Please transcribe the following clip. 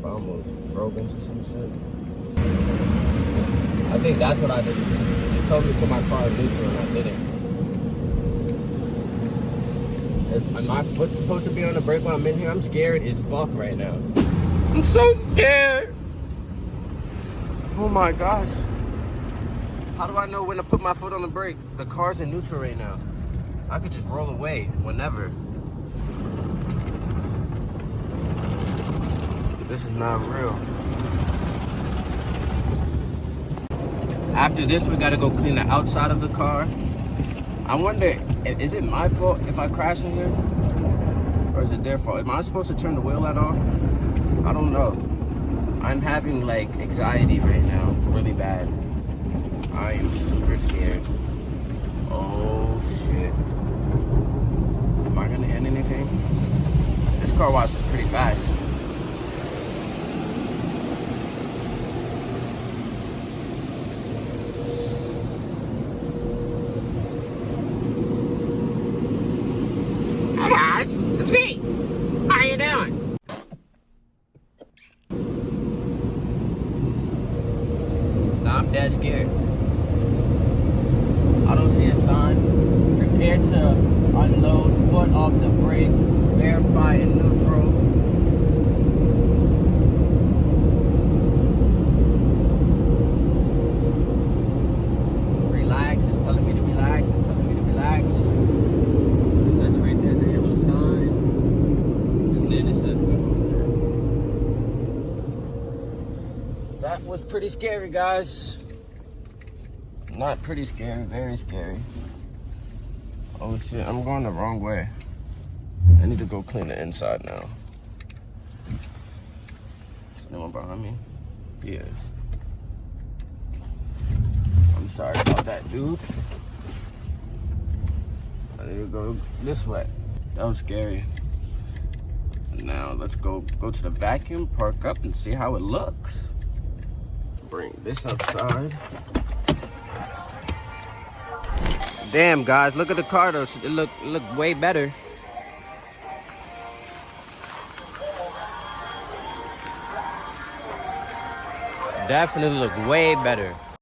I almost drove into some shit. I think that's what I did. They told me to put my car in neutral and I didn't. Am my foot supposed to be on the brake while I'm in here? I'm scared as fuck right now. I'm so scared. Oh my gosh. How do I know when to put my foot on the brake? The car's in neutral right now. I could just roll away whenever. This is not real. After this, we gotta go clean the outside of the car. I wonder, is it my fault if I crash in here? Or is it their fault? Am I supposed to turn the wheel at all? I don't know. I'm having like anxiety right now, really bad. I am super scared. Oh shit. Am I gonna end anything? This car wash is pretty fast. It's me. How you doing? Nah, I'm dead scared. I don't see a sign. Prepare to unload, foot off the brake, verify in neutral. Relax, it's telling me to relax, it's telling me to relax. It says it right there, the yellow sign. And then it says good. That was pretty scary, guys. Not pretty scary, very scary. Oh shit, I'm going the wrong way. I need to go clean the inside now. Is no one behind me? Yes. I'm sorry about that, dude. I need to go this way. That was scary. Now let's go to the vacuum, park up, and see how it looks. Bring this outside. Damn, guys, look at the car though. It look way better. Definitely look way better.